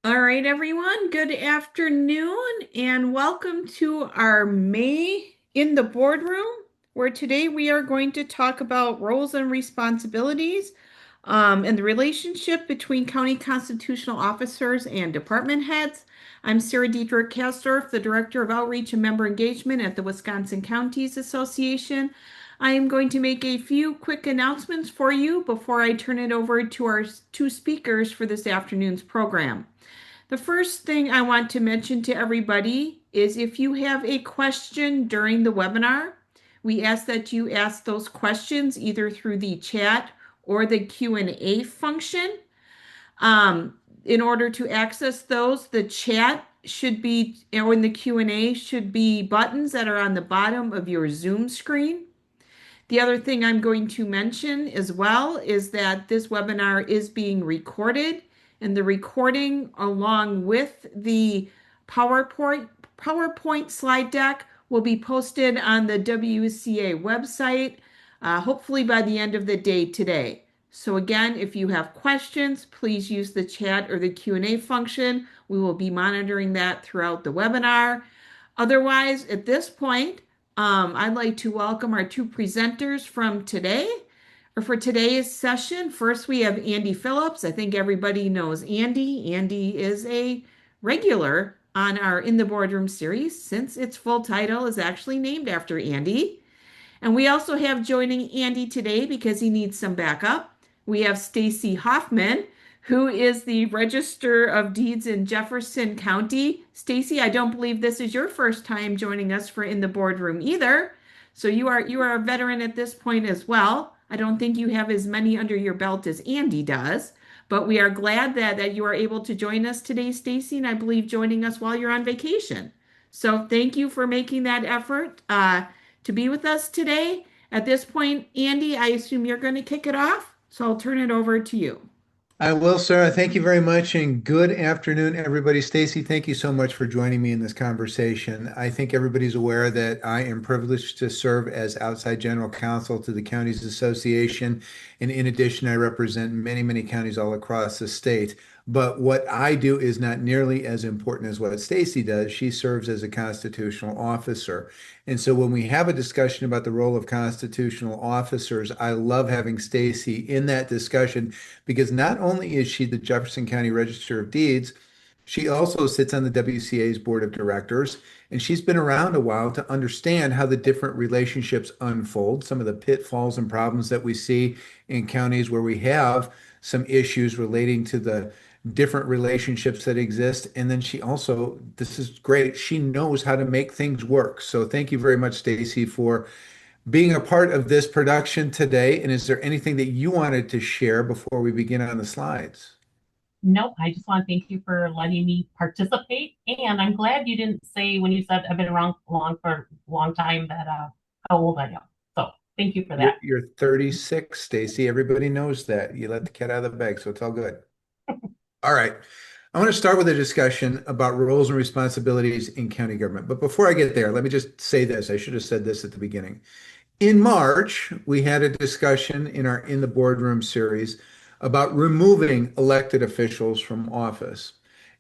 All right, everyone. Good afternoon, and welcome to our May in the Boardroom, where today we are going to talk about roles and responsibilities and the relationship between county constitutional officers and department heads. I'm Sarah Diedrich Kastorf, the Director of Outreach and Member Engagement at the Wisconsin Counties Association. I am going to make a few quick announcements for you before I turn it over to our two speakers for this afternoon's program. The first thing I want to mention to everybody is if you have a question during the webinar, we ask that you ask those questions either through the chat or the Q&A function. In order to access those, the chat should be, or in the Q&A should be buttons that are on the bottom of your Zoom screen. The other thing I'm going to mention as well is that this webinar is being recorded, and the recording, along with the PowerPoint slide deck, will be posted on the WCA website, hopefully by the end of the day today. So again, if you have questions, please use the chat or the Q&A function. We will be monitoring that throughout the webinar. Otherwise, at this point, I'd like to welcome our two presenters from today, or for today's session. First, we have Andy Phillips. I think everybody knows Andy. Andy is a regular on our In the Boardroom series since its full title is actually named after Andy. And we also have joining Andy today because he needs some backup. We have Stacy Hoffman, who is the Register of Deeds in Jefferson County. Stacy, I don't believe this is your first time joining us for In the Boardroom either. So you are a veteran at this point as well. I don't think you have as many under your belt as Andy does, but we are glad that you are able to join us today, Stacy, and I believe joining us while you're on vacation. So thank you for making that effort to be with us today. At this point, Andy, I assume you're going to kick it off, so I'll turn it over to you. I will, Sarah. Thank you very much, and good afternoon, everybody. Stacy, thank you so much for joining me in this conversation. I think everybody's aware that I am privileged to serve as outside general counsel to the Counties Association, and in addition, I represent many, many counties all across the state. But what I do is not nearly as important as what Stacy does. She serves as a constitutional officer. And so when we have a discussion about the role of constitutional officers, I love having Stacy in that discussion because not only is she the Jefferson County Register of Deeds, she also sits on the WCA's board of directors, and she's been around a while to understand how the different relationships unfold, some of the pitfalls and problems that we see in counties where we have some issues relating to the different relationships that exist. And then she also, this is great, she knows how to make things work. So thank you very much, Stacy, for being a part of this production today. And is there anything that you wanted to share before we begin on the slides? Nope, I just want to thank you for letting me participate. And I'm glad you didn't say when you said I've been around long for a long time that how old I am. So thank you for You're, that. you're 36, Stacy. Everybody knows that. You let the cat out of the bag, so it's all good. All right. I want to start with a discussion about roles and responsibilities in county government. But before I get there, let me just say this. I should have said this at the beginning. In March, we had a discussion in our In the Boardroom series about removing elected officials from office.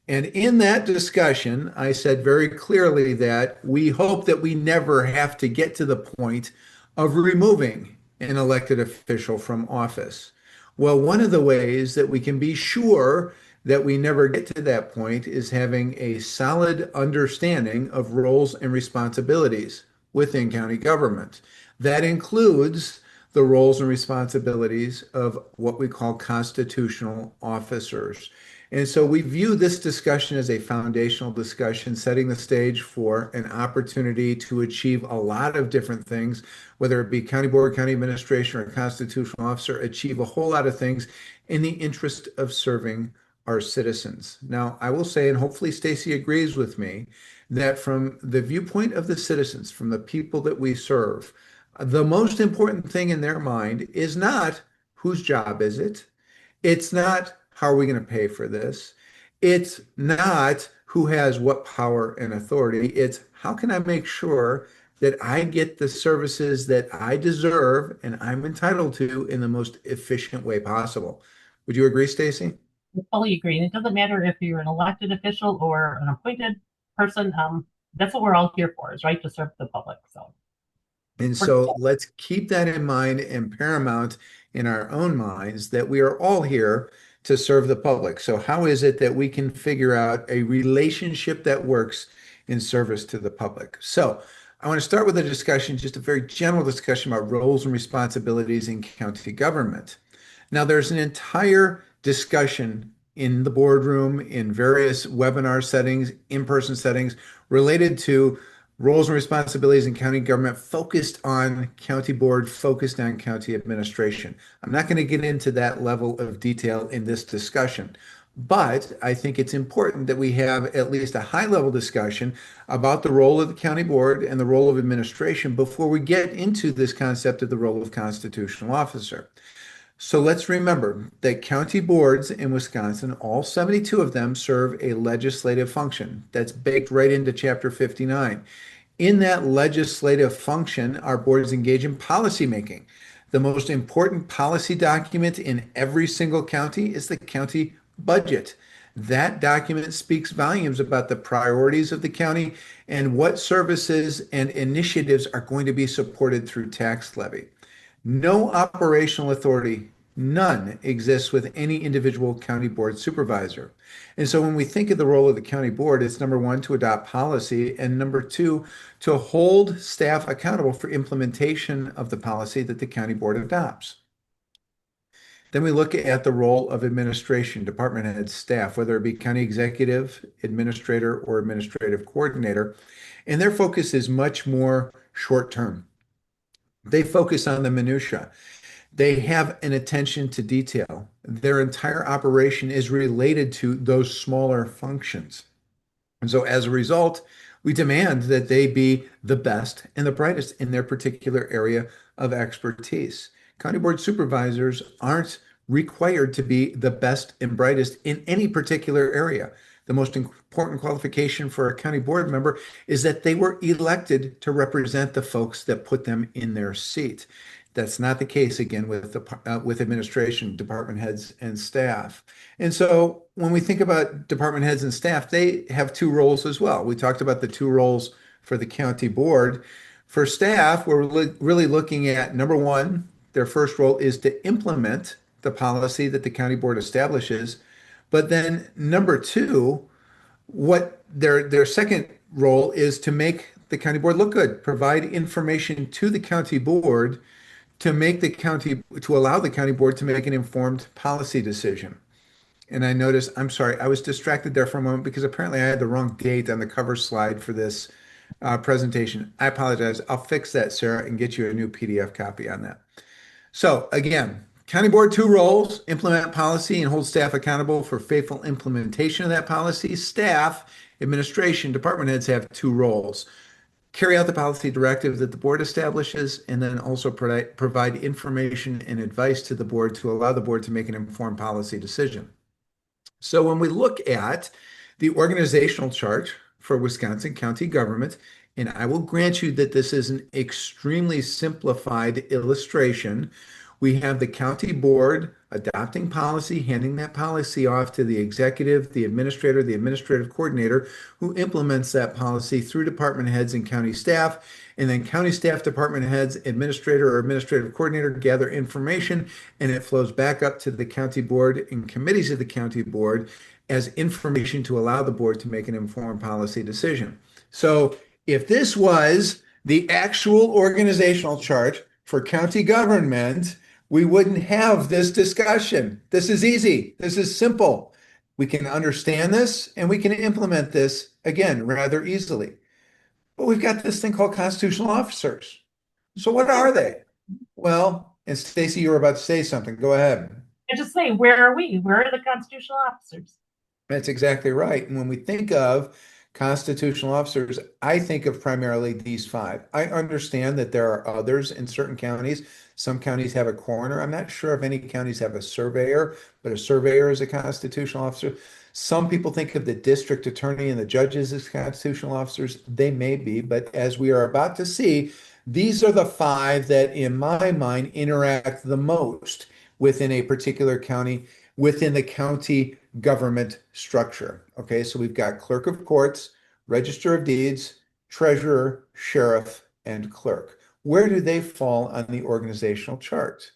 And in that discussion, I said very clearly that we hope that we never have to get to the point of removing an elected official from office. Well, one of the ways that we can be sure that we never get to that point is having a solid understanding of roles and responsibilities within county government. That includes the roles and responsibilities of what we call constitutional officers. And so we view this discussion as a foundational discussion, setting the stage for an opportunity to achieve a lot of different things, whether it be county board, county administration, or constitutional officer, achieve a whole lot of things in the interest of serving our citizens. Now, I will say, and hopefully Stacy agrees with me, that from the viewpoint of the citizens, from the people that we serve, the most important thing in their mind is not whose job is it? It's not how are we going to pay for this? It's not who has what power and authority. It's how can I make sure that I get the services that I deserve and I'm entitled to in the most efficient way possible. Would you agree, Stacy? I fully agree. And it doesn't matter if you're an elected official or an appointed person. That's what we're all here for, is right to serve the public. So And so let's keep that in mind and paramount in our own minds that we are all here to serve the public. So how is it that we can figure out a relationship that works in service to the public? So I want to start with a discussion, just a very general discussion about roles and responsibilities in county government. Now, there's an entire discussion in the boardroom, in various webinar settings, in-person settings related to roles and responsibilities in county government focused on county board, focused on county administration. I'm not going to get into that level of detail in this discussion, but I think it's important that we have at least a high level discussion about the role of the county board and the role of administration before we get into this concept of the role of constitutional officer. So let's remember that county boards in Wisconsin, all 72 of them, serve a legislative function. That's baked right into Chapter 59. In that legislative function, our boards engage in policy making. The most important policy document in every single county is the county budget. That document speaks volumes about the priorities of the county and what services and initiatives are going to be supported through tax levy. No operational authority, none, exists with any individual county board supervisor. And so when we think of the role of the county board, it's number one, to adopt policy, and number two, to hold staff accountable for implementation of the policy that the county board adopts. Then we look at the role of administration, department head, staff, whether it be county executive, administrator, or administrative coordinator, and their focus is much more short term. They focus on the minutia. They have an attention to detail. Their entire operation is related to those smaller functions. And so as a result, we demand that they be the best and the brightest in their particular area of expertise. County board supervisors aren't required to be the best and brightest in any particular area. The most important qualification for a county board member is that they were elected to represent the folks that put them in their seat. That's not the case again with administration, department heads, and staff. And so when we think about department heads and staff, they have two roles as well. We talked about the two roles for the county board. For staff, we're really looking at number one, their first role is to implement the policy that the county board establishes. But then number two, what their second role is to make the county board look good, provide information to the county board to allow the county board to make an informed policy decision. And I noticed, I'm sorry, I was distracted there for a moment because apparently I had the wrong date on the cover slide for this presentation. I apologize. I'll fix that, Sarah, and get you a new PDF copy on that. So again, county board, two roles: implement policy and hold staff accountable for faithful implementation of that policy. Staff, administration, department heads have two roles: carry out the policy directive that the board establishes, and then also provide information and advice to the board to allow the board to make an informed policy decision. So when we look at the organizational chart for Wisconsin county government, and I will grant you that this is an extremely simplified illustration, we have the county board adopting policy, handing that policy off to the executive, the administrator, the administrative coordinator, who implements that policy through department heads and county staff. And then county staff, department heads, administrator or administrative coordinator gather information, and it flows back up to the county board and committees of the county board as information to allow the board to make an informed policy decision. So if this was the actual organizational chart for county government, we wouldn't have this discussion. This is easy. This is simple. We can understand this and we can implement this, again, rather easily. But we've got this thing called constitutional officers. So what are they? Well, and Stacy, you were about to say something. Go ahead. I just say, where are we? Where are the constitutional officers? That's exactly right. And when we think of constitutional officers, I think of primarily these five. I understand that there are others in certain counties. Some counties have a coroner. I'm not sure if any counties have a surveyor, but a surveyor is a constitutional officer. Some people think of the district attorney and the judges as constitutional officers. They may be, but as we are about to see, these are the five that, in my mind, interact the most within a particular county within the county government structure. Okay, so we've got clerk of courts, register of deeds, treasurer, sheriff, and clerk. Where do they fall on the organizational chart?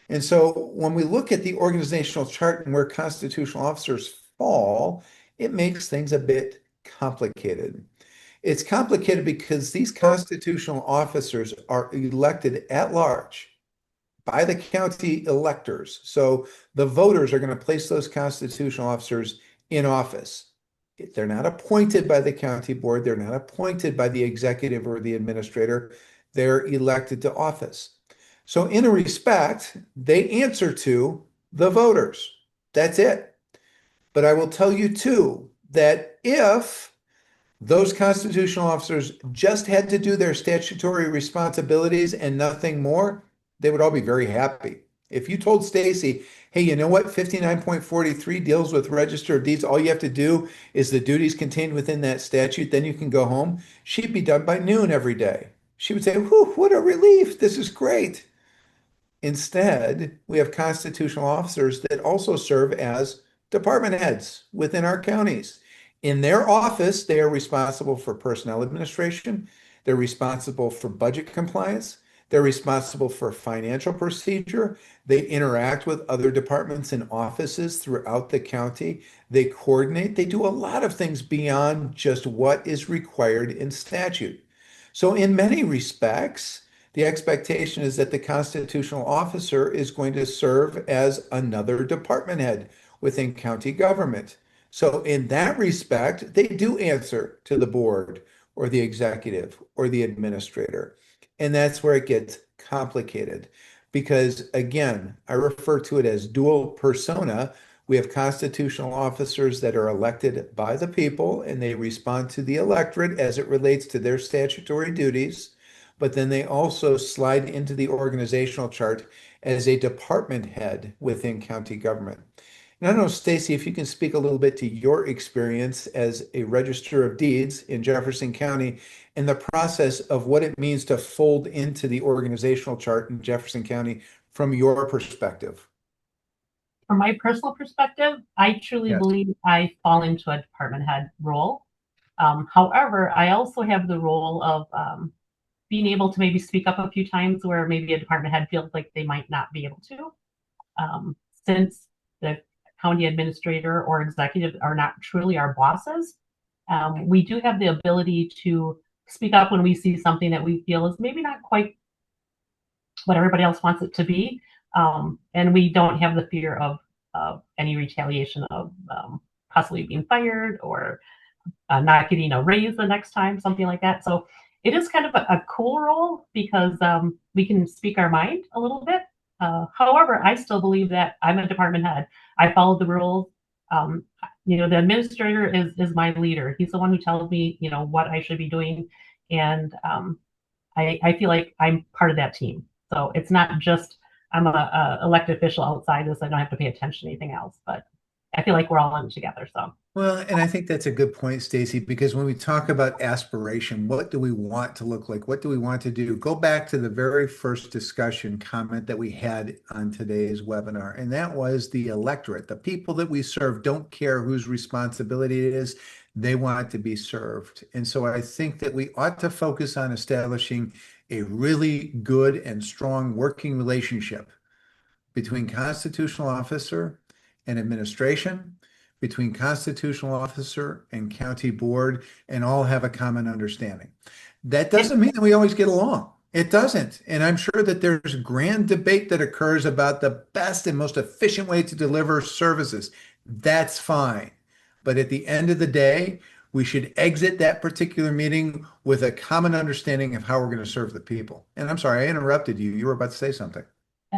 And so when we look at the organizational chart and where constitutional officers fall, it makes things a bit complicated. It's complicated because these constitutional officers are elected at large by the county electors. So the voters are going to place those constitutional officers in office. They're not appointed by the county board. They're not appointed by the executive or the administrator. They're elected to office. So in a respect, they answer to the voters. That's it. But I will tell you too, that if those constitutional officers just had to do their statutory responsibilities and nothing more, they would all be very happy. If you told Stacy, hey, you know what, 59.43 deals with register of deeds, all you have to do is the duties contained within that statute, then you can go home, she'd be done by noon every day. She would say, whew, what a relief, this is great. Instead, we have constitutional officers that also serve as department heads within our counties. In their office, they are responsible for personnel administration. They're responsible for budget compliance. They're responsible for financial procedure. They interact with other departments and offices throughout the county. They coordinate. They do a lot of things beyond just what is required in statute. So in many respects, the expectation is that the constitutional officer is going to serve as another department head within county government. So in that respect, they do answer to the board or the executive or the administrator. And that's where it gets complicated because, again, I refer to it as dual persona. We have constitutional officers that are elected by the people and they respond to the electorate as it relates to their statutory duties, but then they also slide into the organizational chart as a department head within county government. And I don't know, Stacy, if you can speak a little bit to your experience as a register of deeds in Jefferson County and the process of what it means to fold into the organizational chart in Jefferson County from your perspective. From my personal perspective, I truly Yes. believe I fall into a department head role. However, I also have the role of being able to maybe speak up a few times where maybe a department head feels like they might not be able to. Since the county administrator or executive are not truly our bosses, we do have the ability to speak up when we see something that we feel is maybe not quite what everybody else wants it to be. And we don't have the fear of any retaliation of possibly being fired or not getting a raise the next time, something like that. So it is kind of a cool role because we can speak our mind a little bit. However, I still believe that I'm a department head. I follow the rules. The administrator is my leader. He's the one who tells me, what I should be doing. And I feel like I'm part of that team. So it's not just I'm a elected official outside this. I don't have to pay attention to anything else, but I feel like we're all in it together. So. Well, and I think that's a good point, Stacy, because when we talk about aspiration, what do we want to look like? What do we want to do? Go back to the very first discussion comment that we had on today's webinar, and that was the electorate. The people that we serve don't care whose responsibility it is. They want to be served. And so I think that we ought to focus on establishing a really good and strong working relationship between constitutional officer and administration, between constitutional officer and county board, and all have a common understanding. That doesn't mean that we always get along. It doesn't. And I'm sure that there's grand debate that occurs about the best and most efficient way to deliver services. That's fine. But at the end of the day, we should exit that particular meeting with a common understanding of how we're going to serve the people. And I'm sorry, I interrupted you. You were about to say something.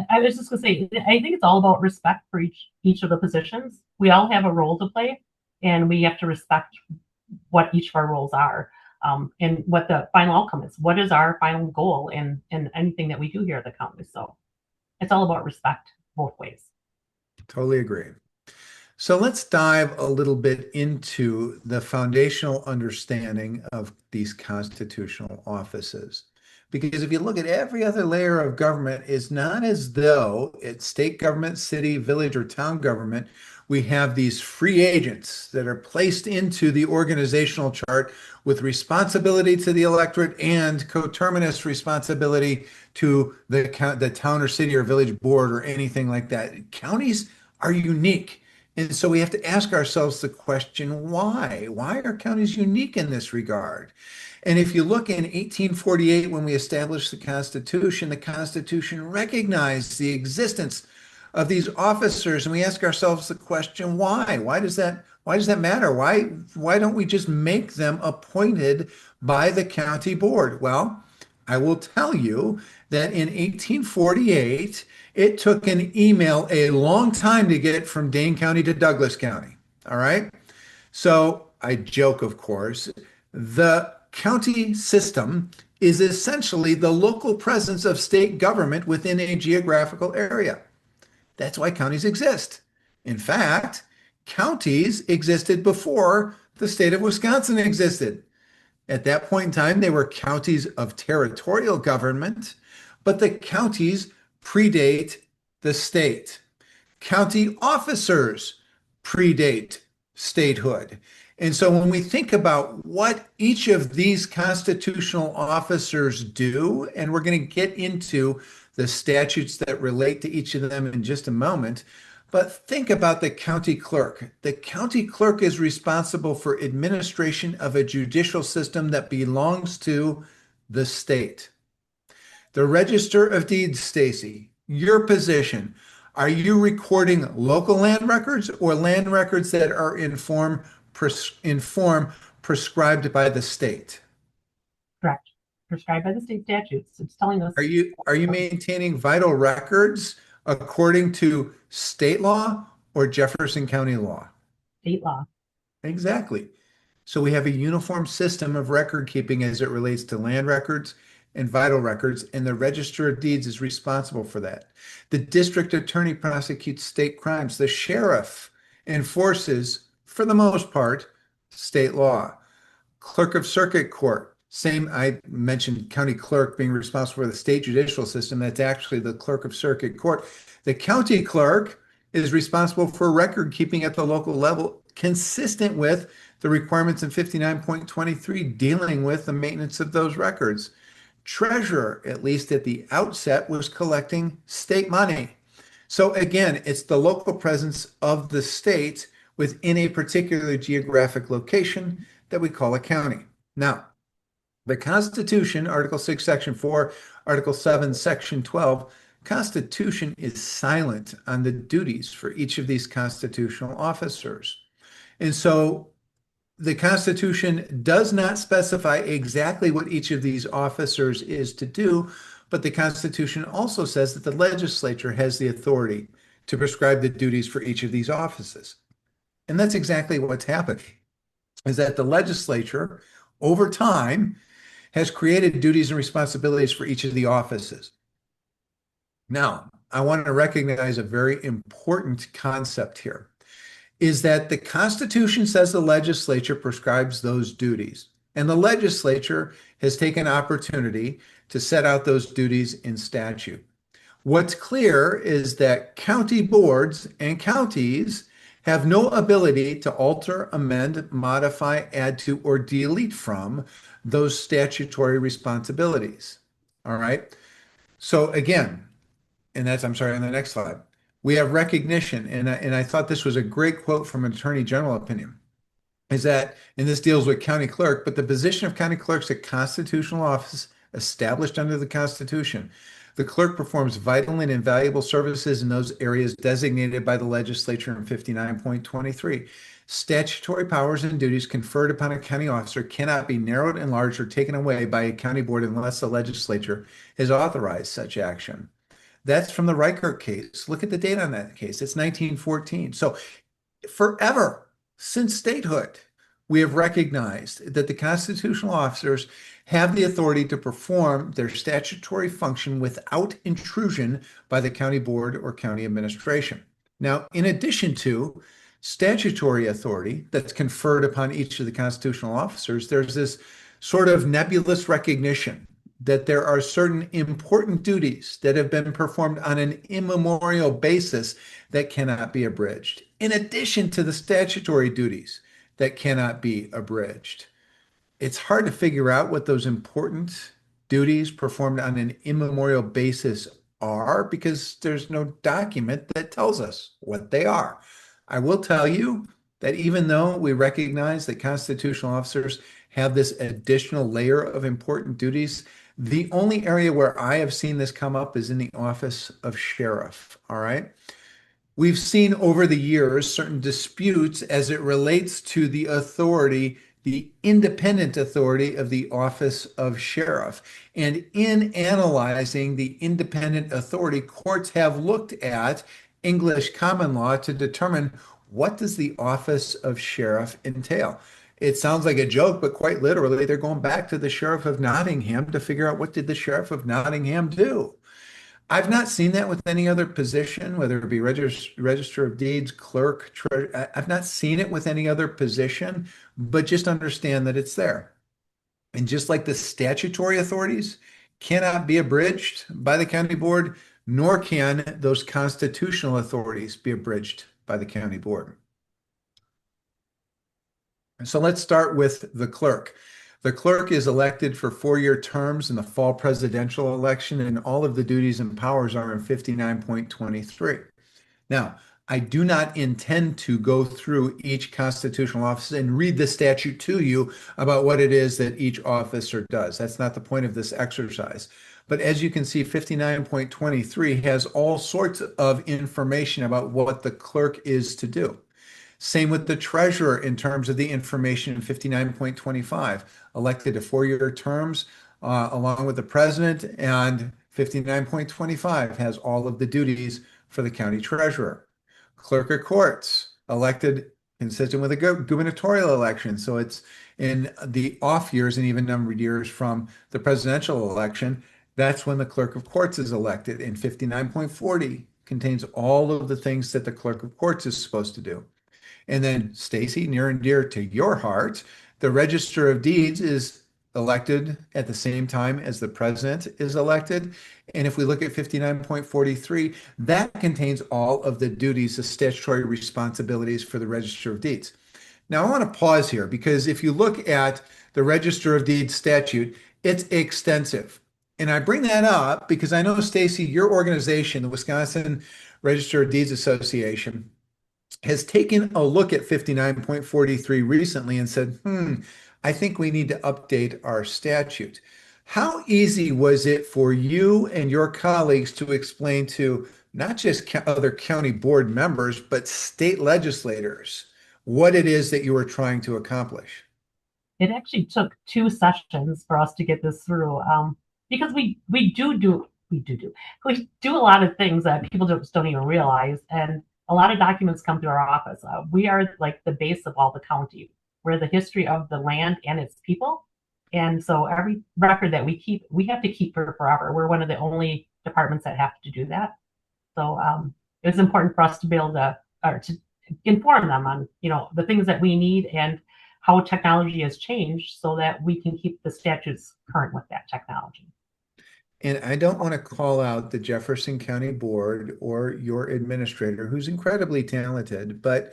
I was just going to say, I think it's all about respect for each of the positions. We all have a role to play, and we have to respect what each of our roles are, and what the final outcome is. What is our final goal in anything that we do here at the county? So it's all about respect both ways. Totally agree. So let's dive a little bit into the foundational understanding of these constitutional offices. Because if you look at every other layer of government, it's not as though it's state government, city, village, or town government. We have these free agents that are placed into the organizational chart with responsibility to the electorate and coterminous responsibility to the town or city or village board or anything like that. Counties are unique. And so we have to ask ourselves the question, why? Why are counties unique in this regard? And if you look in 1848, when we established the Constitution recognized the existence of these officers, and we ask ourselves the question, why? Why does that matter? Why don't we just make them appointed by the county board? Well, I will tell you that in 1848, it took an email a long time to get from Dane County to Douglas County. All right. So I joke, of course, the county system is essentially the local presence of state government within a geographical area. That's why counties exist. In fact, counties existed before the state of Wisconsin existed. At that point in time, they were counties of territorial government, but the counties predate the state. County officers predate statehood. And so when we think about what each of these constitutional officers do, and we're going to get into the statutes that relate to each of them in just a moment, but think about the county clerk. The county clerk is responsible for administration of a judicial system that belongs to the state. The Register of Deeds, Stacy, your position. Are you recording local land records or land records that are in form prescribed by the state? Correct. Prescribed by the state statutes. It's telling us. Are you maintaining vital records according to state law or Jefferson County law? State law. Exactly. So we have a uniform system of record keeping as it relates to land records and vital records, and the Register of Deeds is responsible for that. The district attorney prosecutes state crimes. The sheriff enforces, for the most part, state law. Clerk of Circuit Court, same, I mentioned county clerk being responsible for the state judicial system. That's actually the clerk of circuit court. The county clerk is responsible for record keeping at the local level, consistent with the requirements in 59.23 dealing with the maintenance of those records. Treasurer, at least at the outset, was collecting state money. So again, it's the local presence of the state within a particular geographic location that we call a county. Now, the Constitution, Article 6, Section 4, Article 7, Section 12, Constitution is silent on the duties for each of these constitutional officers. And so the Constitution does not specify exactly what each of these officers is to do, but the Constitution also says that the legislature has the authority to prescribe the duties for each of these offices. And that's exactly what's happened, is that the legislature, over time, has created duties and responsibilities for each of the offices. Now, I want to recognize a very important concept here, is that the Constitution says the legislature prescribes those duties, and the legislature has taken opportunity to set out those duties in statute. What's clear is that county boards and counties have no ability to alter, amend, modify, add to, or delete from those statutory responsibilities. All right. So again, and that's, I'm sorry, on the next slide, we have recognition. And I thought this was a great quote from an attorney general opinion, is that, and this deals with county clerk, but the position of county clerks a constitutional office established under the Constitution. The clerk performs vital and invaluable services in those areas designated by the legislature in 59.23. Statutory powers and duties conferred upon a county officer cannot be narrowed, enlarged, or taken away by a county board unless the legislature has authorized such action. That's from the Reichert case. Look at the date on that case. It's 1914. So forever since statehood, we have recognized that the constitutional officers have the authority to perform their statutory function without intrusion by the county board or county administration. Now, in addition to statutory authority that's conferred upon each of the constitutional officers, there's this sort of nebulous recognition that there are certain important duties that have been performed on an immemorial basis that cannot be abridged, in addition to the statutory duties that cannot be abridged. It's hard to figure out what those important duties performed on an immemorial basis are because there's no document that tells us what they are. I will tell you that even though we recognize that constitutional officers have this additional layer of important duties, the only area where I have seen this come up is in the office of sheriff. All right. We've seen over the years certain disputes as it relates to the authority, the independent authority of the office of sheriff. And in analyzing the independent authority, courts have looked at English common law to determine what does the office of sheriff entail. It sounds like a joke, but quite literally, they're going back to the sheriff of Nottingham to figure out what did the sheriff of Nottingham do. I've not seen that with any other position, whether it be register of deeds, clerk, I've not seen it with any other position, but just understand that it's there. And just like the statutory authorities cannot be abridged by the county board, nor can those constitutional authorities be abridged by the county board. So let's start with the clerk. The clerk is elected for 4-year terms in the fall presidential election, and all of the duties and powers are in 59.23. Now, I do not intend to go through each constitutional office and read the statute to you about what it is that each officer does. That's not the point of this exercise. But as you can see, 59.23 has all sorts of information about what the clerk is to do. Same with the treasurer in terms of the information in 59.25, elected to 4-year terms along with the president, and 59.25 has all of the duties for the county treasurer. Clerk of courts, elected consistent with a gubernatorial election. So it's in the off years and even numbered years from the presidential election. That's when the clerk of courts is elected. And 59.40 contains all of the things that the clerk of courts is supposed to do. And then, Stacy, near and dear to your heart, the Register of Deeds is elected at the same time as the president is elected. And if we look at 59.43, that contains all of the duties, the statutory responsibilities for the Register of Deeds. Now, I want to pause here because if you look at the Register of Deeds statute, it's extensive. And I bring that up because I know, Stacy, your organization, the Wisconsin Register of Deeds Association, has taken a look at 59.43 recently and said, I think we need to update our statute. How easy was it for you and your colleagues to explain to not just other county board members, but state legislators what it is that you were trying to accomplish? It actually took 2 sessions for us to get this through, because we do a lot of things that people just don't even realize, and a lot of documents come through our office. We are like the base of all the county. We're the history of the land and its people. And so every record that we keep, we have to keep for forever. We're one of the only departments that have to do that. So it's important for us to be able to inform them on, the things that we need and how technology has changed so that we can keep the statutes current with that technology. And I don't want to call out the Jefferson County Board or your administrator, who's incredibly talented, but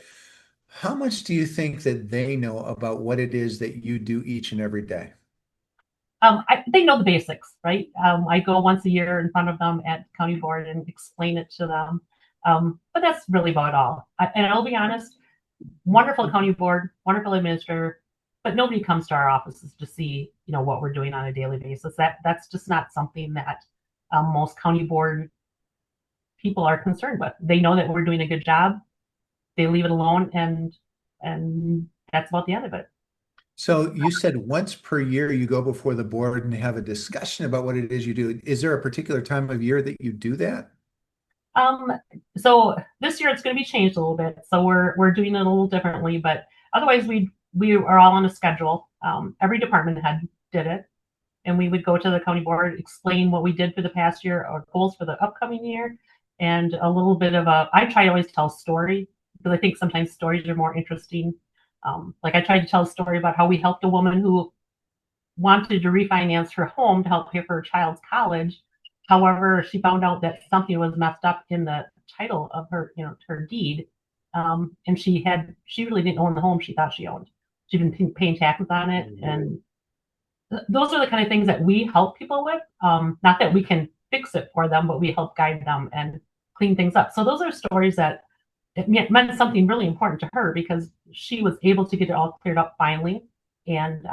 how much do you think that they know about what it is that you do each and every day? They know the basics, right? I go once a year in front of them at county board and explain it to them. But that's really about all. And I'll be honest, wonderful county board, wonderful administrator, but nobody comes to our offices to see, what we're doing on a daily basis. That's just not something that most county board people are concerned with. They know that we're doing a good job. They leave it alone, and that's about the end of it. So you said once per year you go before the board and have a discussion about what it is you do. Is there a particular time of year that you do that? So this year it's going to be changed a little bit. So we're doing it a little differently, but otherwise we are all on a schedule. Every department head did it, and we would go to the county board, explain what we did for the past year, our goals for the upcoming year, and a little bit of I try to always tell a story because I think sometimes stories are more interesting. Like I tried to tell a story about how we helped a woman who wanted to refinance her home to help pay for her child's college. However, she found out that something was messed up in the title of her, her deed. And she really didn't own the home she thought she owned. She'd been paying taxes on it. And those are the kind of things that we help people with. Not that we can fix it for them, but we help guide them and clean things up. So those are stories that it meant something really important to her because she was able to get it all cleared up finally and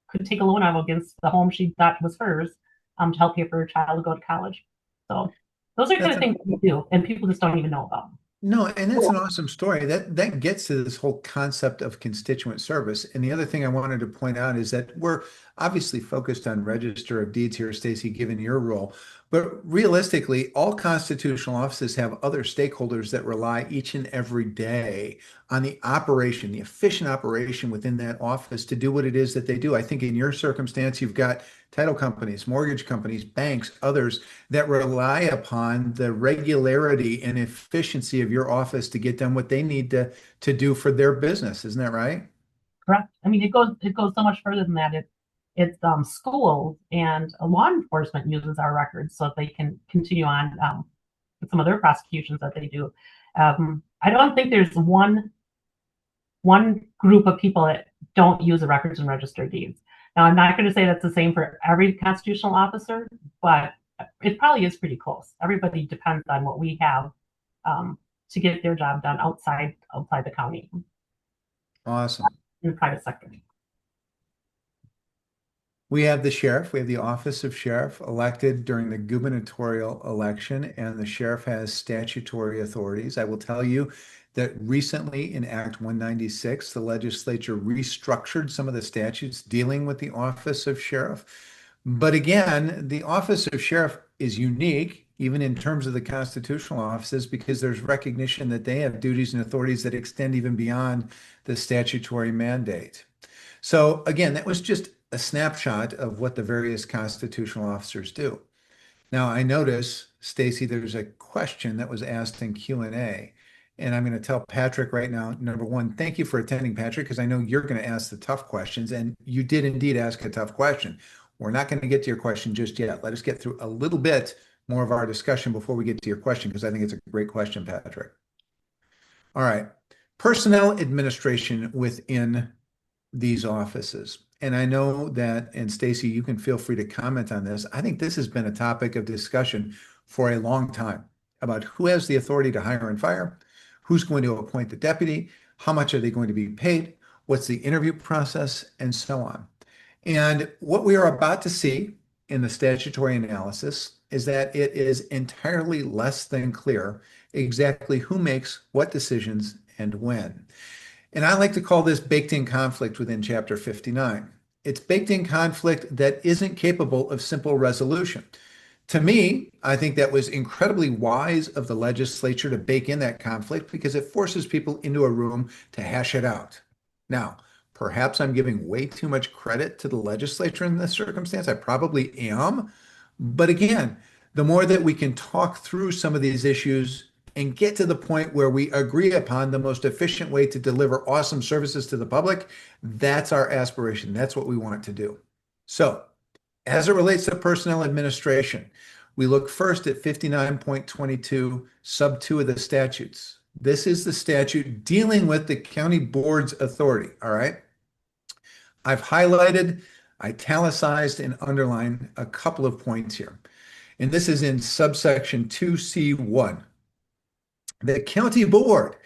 could take a loan out against the home she thought was hers to help pay for her child to go to college. So those are kind of things we do, and people just don't even know about. No, and that's an awesome story. That gets to this whole concept of constituent service. And the other thing I wanted to point out is that we're obviously focused on Register of Deeds here, Stacy, given your role. But realistically, all constitutional offices have other stakeholders that rely each and every day on the operation, the efficient operation within that office to do what it is that they do. I think in your circumstance, you've got title companies, mortgage companies, banks, others that rely upon the regularity and efficiency of your office to get done what they need to do for their business. Isn't that right? Correct. I mean, it goes so much further than that. It's schools and law enforcement uses our records so that they can continue on with some of their prosecutions that they do. I don't think there's one group of people that don't use the records and register deeds. Now, I'm not going to say that's the same for every constitutional officer, but it probably is pretty close. Everybody depends on what we have to get their job done outside the county Awesome. in the private sector. We have the sheriff, we have the office of sheriff elected during the gubernatorial election, and the sheriff has statutory authorities. I will tell you that recently in Act 196, the legislature restructured some of the statutes dealing with the office of sheriff. But again, the office of sheriff is unique, even in terms of the constitutional offices, because there's recognition that they have duties and authorities that extend even beyond the statutory mandate. So again, that was just a snapshot of what the various constitutional officers do. Now, I notice, Stacy, there's a question that was asked in Q&A, and I'm going to tell Patrick right now, number one, thank you for attending, Patrick, because I know you're going to ask the tough questions, and you did indeed ask a tough question. We're not going to get to your question just yet. Let us get through a little bit more of our discussion before we get to your question, because I think it's a great question, Patrick. All right. Personnel administration within these offices. And I know that, and Stacy, you can feel free to comment on this. I think this has been a topic of discussion for a long time about who has the authority to hire and fire, who's going to appoint the deputy, how much are they going to be paid, what's the interview process, and so on. And what we are about to see in the statutory analysis is that it is entirely less than clear exactly who makes what decisions and when. And I like to call this baked-in conflict within Chapter 59. It's baked-in conflict that isn't capable of simple resolution. To me, I think that was incredibly wise of the legislature to bake in that conflict because it forces people into a room to hash it out. Now, perhaps I'm giving way too much credit to the legislature in this circumstance. I probably am. But again, the more that we can talk through some of these issues and get to the point where we agree upon the most efficient way to deliver awesome services to the public, that's our aspiration. That's what we want to do. So, as it relates to personnel administration, we look first at 59.22 sub 2 of the statutes. This is the statute dealing with the county board's authority, all right? I've highlighted, italicized, and underlined a couple of points here. And this is in subsection 2C1. The county board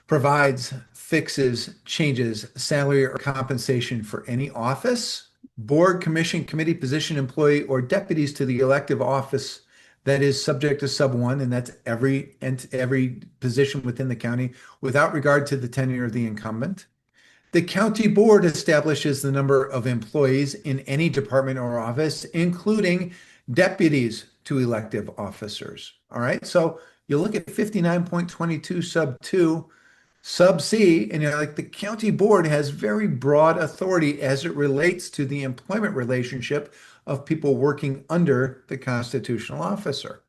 provides, fixes, changes salary or compensation for any office, board, commission, committee, position, employee, or deputies to the elective office that is subject to sub 1, and that's every position within the county without regard to the tenure of the incumbent. The county board establishes the number of employees in any department or office, including deputies to elective officers. All right, so you look at 59.22 sub 2, sub C, and you're like, the county board has very broad authority as it relates to the employment relationship of people working under the constitutional officer.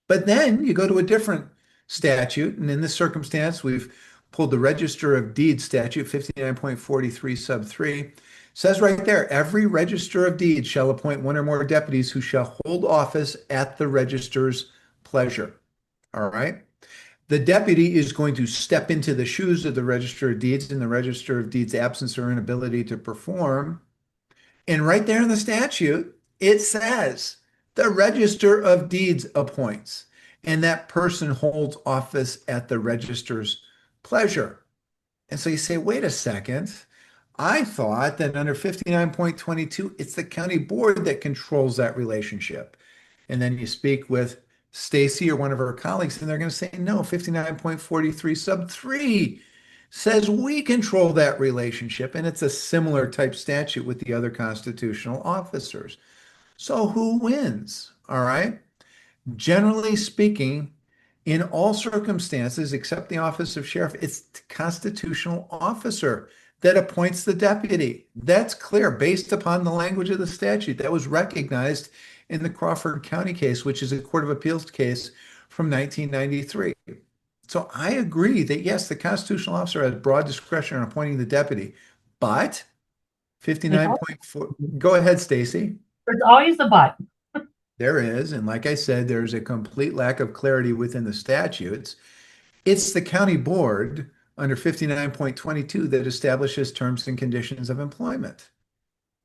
But then you go to a different statute, and in this circumstance, we've pulled the Register of Deeds statute 59.43 sub 3. Says right there, every register of deeds shall appoint one or more deputies who shall hold office at the register's pleasure. All right. The deputy is going to step into the shoes of the Register of Deeds in the Register of Deeds' absence or inability to perform. And right there in the statute, it says the Register of Deeds appoints, and that person holds office at the register's pleasure. And so you say, wait a second. I thought that under 59.22, it's the county board that controls that relationship. And then you speak with Stacy or one of her colleagues, and they're going to say, no, 59.43 sub 3 says we control that relationship. And it's a similar type statute with the other constitutional officers. So who wins? All right. Generally speaking, in all circumstances, except the office of sheriff, it's the constitutional officer that appoints the deputy. That's clear based upon the language of the statute. That was recognized in the Crawford County case, which is a Court of Appeals case from 1993. So I agree that yes, the constitutional officer has broad discretion in appointing the deputy, but 59.4, go ahead, Stacy. There's always a but. There is, and like I said, there's a complete lack of clarity within the statutes. It's the county board under 59.22 that establishes terms and conditions of employment.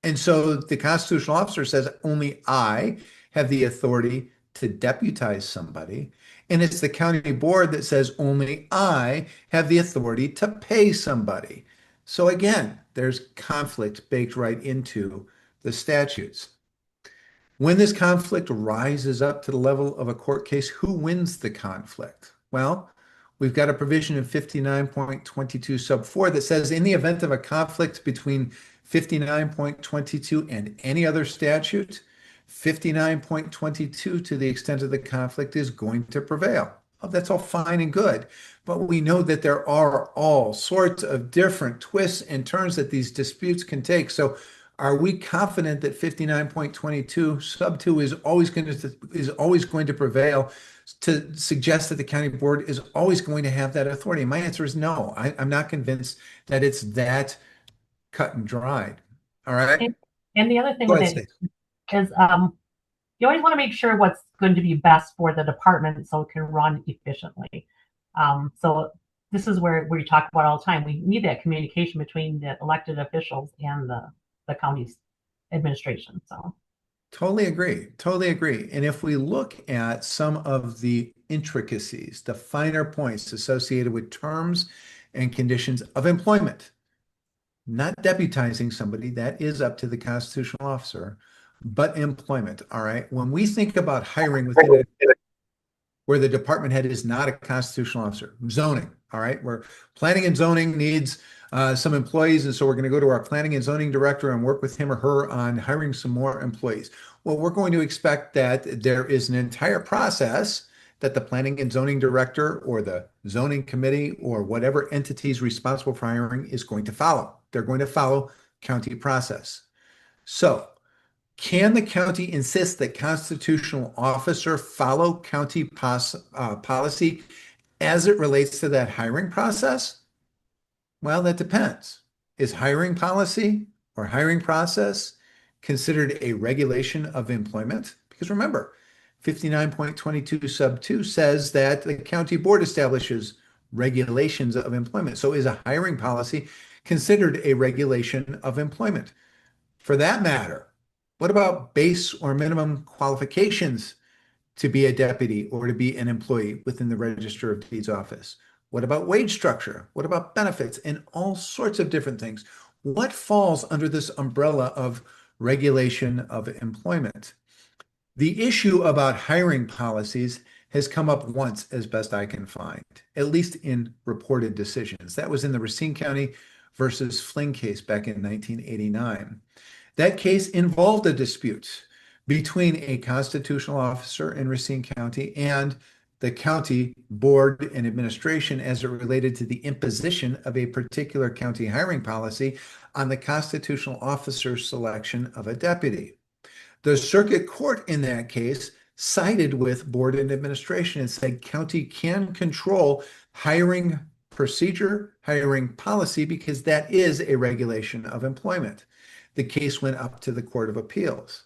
And so the constitutional officer says only I have the authority to deputize somebody. And it's the county board that says only I have the authority to pay somebody. So again, there's conflict baked right into the statutes. When this conflict rises up to the level of a court case, who wins the conflict? Well, we've got a provision in 59.22 sub 4 that says in the event of a conflict between 59.22 and any other statute, 59.22 to the extent of the conflict is going to prevail. Well, that's all fine and good, but we know that there are all sorts of different twists and turns that these disputes can take. So are we confident that 59.22 sub 2 is always going to prevail to suggest that the county board is always going to have that authority? And my answer is no. I'm not convinced that it's that cut and dried. All right. And the other thing Go with ahead, it Stacey. is you always want to make sure what's going to be best for the department so it can run efficiently. So this is where we talk about all the time. We need that communication between the elected officials and the county's administration. So Totally agree. Totally agree. And if we look at some of the intricacies, the finer points associated with terms and conditions of employment, not deputizing somebody, that is up to the constitutional officer, but employment. All right. When we think about hiring within where the department head is not a constitutional officer, zoning. All right. Where planning and zoning needs some employees. And so we're going to go to our planning and zoning director and work with him or her on hiring some more employees. Well, we're going to expect that there is an entire process that the planning and zoning director or the zoning committee or whatever entity is responsible for hiring is going to follow. They're going to follow county process. So can the county insist that constitutional officer follow county policy as it relates to that hiring process? Well, that depends. Is hiring policy or hiring process considered a regulation of employment? Because remember, 59.22 sub 2 says that the county board establishes regulations of employment. So is a hiring policy considered a regulation of employment? For that matter, what about base or minimum qualifications to be a deputy or to be an employee within the Register of Deeds office? What about wage structure? What about benefits and all sorts of different things? What falls under this umbrella of regulation of employment? The issue about hiring policies has come up once, as best I can find, at least in reported decisions. That was in the Racine County versus Flynn case back in 1989. That case involved a dispute between a constitutional officer in Racine County and the county board and administration as it related to the imposition of a particular county hiring policy on the constitutional officer's selection of a deputy. The circuit court in that case sided with board and administration and said county can control hiring procedure, hiring policy, because that is a regulation of employment. The case went up to the Court of Appeals.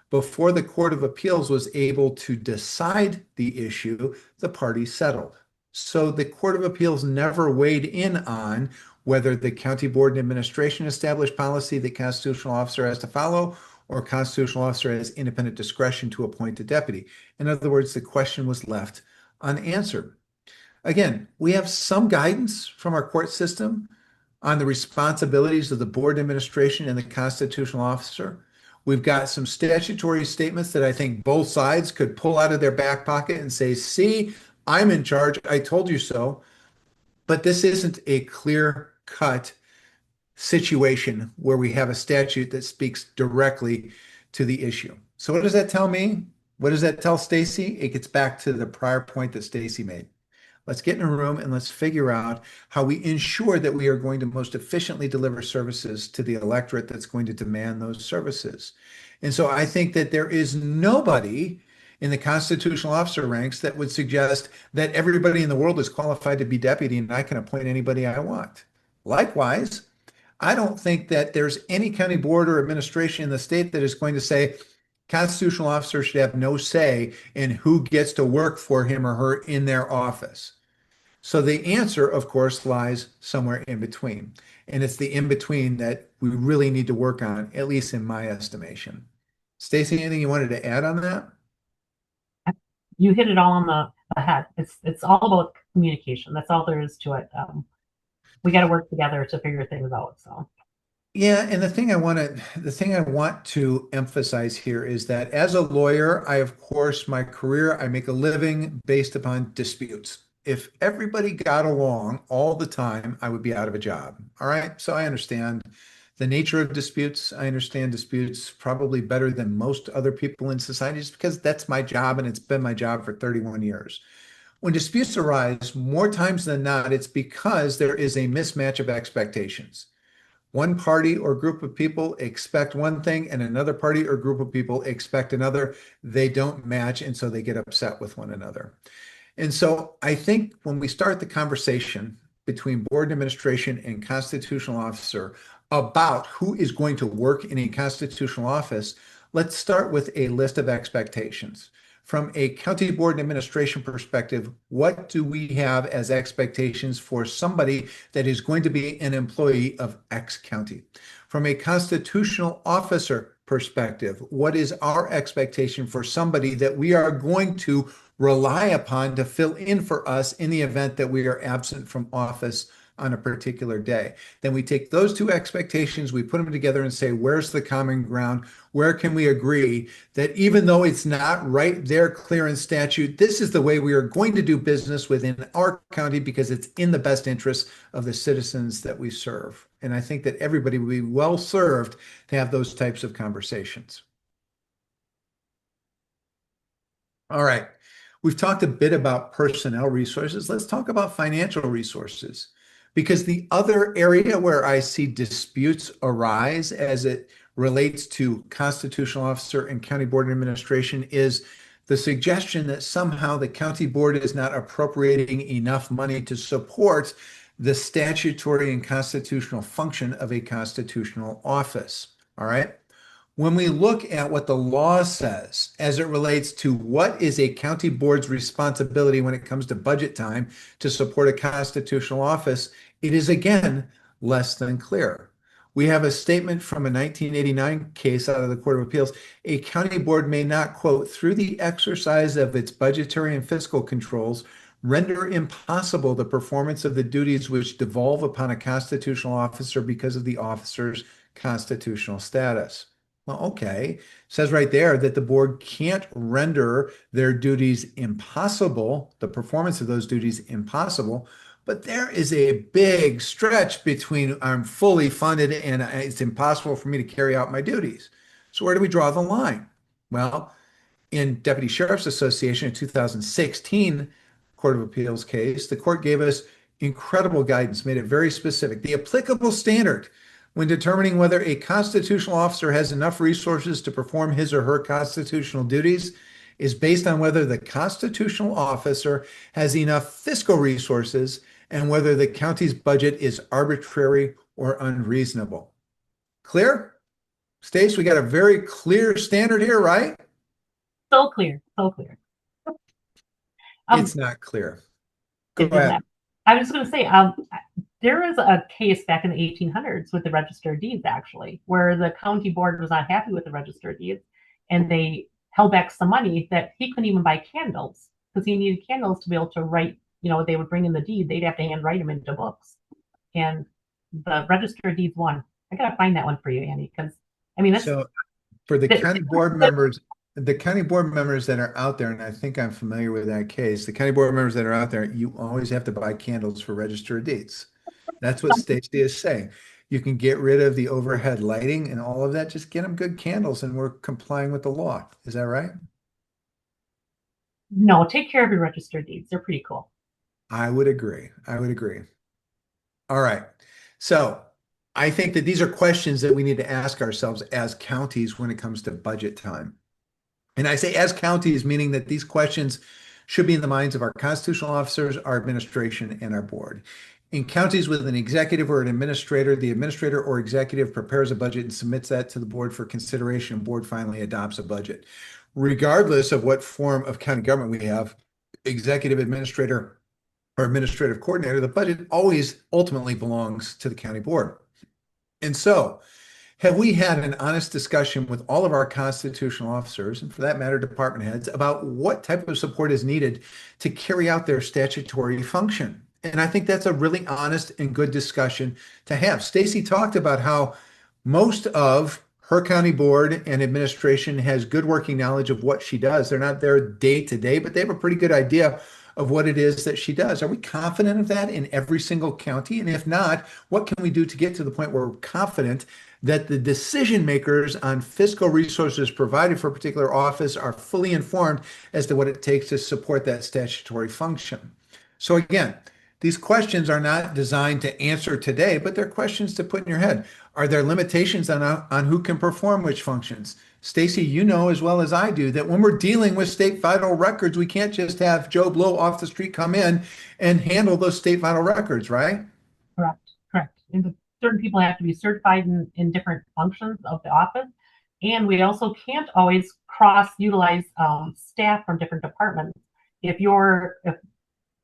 Before the Court of Appeals was able to decide the issue, the parties settled. So the Court of Appeals never weighed in on whether the county board and administration established policy the constitutional officer has to follow, or constitutional officer has independent discretion to appoint a deputy. In other words, the question was left unanswered. Again, we have some guidance from our court system on the responsibilities of the board administration and the constitutional officer. We've got some statutory statements that I think both sides could pull out of their back pocket and say, see, I'm in charge. I told you so. But this isn't a clear-cut situation where we have a statute that speaks directly to the issue. So what does that tell me? What does that tell Stacy? It gets back to the prior point that Stacy made. Let's get in a room and let's figure out how we ensure that we are going to most efficiently deliver services to the electorate that's going to demand those services. And so I think that there is nobody in the constitutional officer ranks that would suggest that everybody in the world is qualified to be deputy and I can appoint anybody I want. Likewise, I don't think that there's any county board or administration in the state that is going to say constitutional officers should have no say in who gets to work for him or her in their office. So the answer, of course, lies somewhere in between. And it's the in between that we really need to work on, at least in my estimation. Stacy, anything you wanted to add on that? You hit it all on the head. It's all about communication. That's all there is to it. We got to work together to figure things out. So. Yeah, and the thing I want to emphasize here is that as a lawyer, of course, my career, I make a living based upon disputes. If everybody got along all the time, I would be out of a job. All right. So I understand the nature of disputes. I understand disputes probably better than most other people in society, just because that's my job and it's been my job for 31 years. When disputes arise, more times than not, it's because there is a mismatch of expectations. One party or group of people expect one thing and another party or group of people expect another. They don't match, and so they get upset with one another. And so I think when we start the conversation between board administration and constitutional officer about who is going to work in a constitutional office, let's start with a list of expectations. From a county board and administration perspective, what do we have as expectations for somebody that is going to be an employee of X county? From a constitutional officer perspective, what is our expectation for somebody that we are going to rely upon to fill in for us in the event that we are absent from office on a particular day? Then we take those two expectations, we put them together and say, where's the common ground? Where can we agree that even though it's not right there clear in statute, this is the way we are going to do business within our county because it's in the best interest of the citizens that we serve. And I think that everybody would be well served to have those types of conversations. All right. We've talked a bit about personnel resources. Let's talk about financial resources. Because the other area where I see disputes arise as it relates to constitutional officer and county board administration is the suggestion that somehow the county board is not appropriating enough money to support the statutory and constitutional function of a constitutional office. All right. When we look at what the law says as it relates to what is a county board's responsibility when it comes to budget time to support a constitutional office, it is again less than clear. We have a statement from a 1989 case out of the Court of Appeals. A county board may not, quote, through the exercise of its budgetary and fiscal controls, render impossible the performance of the duties which devolve upon a constitutional officer because of the officer's constitutional status. Well, okay. It says right there that the board can't render their duties impossible, the performance of those duties impossible, but there is a big stretch between I'm fully funded and it's impossible for me to carry out my duties. So where do we draw the line? Well, in Deputy Sheriff's Association in 2016 Court of Appeals case, the court gave us incredible guidance, made it very specific. The applicable standard when determining whether a constitutional officer has enough resources to perform his or her constitutional duties is based on whether the constitutional officer has enough fiscal resources and whether the county's budget is arbitrary or unreasonable. Clear? Stace, we got a very clear standard here, right? So clear, so clear. It's not clear. Go It is ahead. not. I was just going to say, there was a case back in the 1800s with the Register of Deeds, actually, where the county board was not happy with the Register of Deeds, and they held back some money that he couldn't even buy candles because he needed candles to be able to write. They would bring in the deed; they'd have to handwrite them into books, and the Register of Deeds won. I gotta find that one for you, Andy, because I mean that's So for the county board members, that are out there, and I think I'm familiar with that case, the county board members that are out there, you always have to buy candles for Register of Deeds. That's what Stacy is saying. You can get rid of the overhead lighting and all of that. Just get them good candles, and we're complying with the law. Is that right? no. Take care of your Register of Deeds; they're pretty cool. I would agree. I would agree. All right. So I think that these are questions that we need to ask ourselves as counties when it comes to budget time. And I say as counties, meaning that these questions should be in the minds of our constitutional officers, our administration, and our board. In counties with an executive or an administrator, the administrator or executive prepares a budget and submits that to the board for consideration, and board finally adopts a budget. Regardless of what form of county government we have, executive, administrator, or administrative coordinator, the budget always ultimately belongs to the county board. And so, have we had an honest discussion with all of our constitutional officers, and for that matter, department heads, about what type of support is needed to carry out their statutory function? And I think that's a really honest and good discussion to have. Stacy talked about how most of her county board and administration has good working knowledge of what she does. They're not there day to day, but they have a pretty good idea of what it is that she does. Are we confident of that in every single county? And if not, what can we do to get to the point where we're confident that the decision makers on fiscal resources provided for a particular office are fully informed as to what it takes to support that statutory function? So again, these questions are not designed to answer today, but they're questions to put in your head. Are there limitations on who can perform which functions? Stacy, you know as well as I do that when we're dealing with state vital records, we can't just have Joe Blow off the street come in and handle those state vital records, right? Correct, correct. And certain people have to be certified in different functions of the office. And we also can't always cross-utilize staff from different departments. If,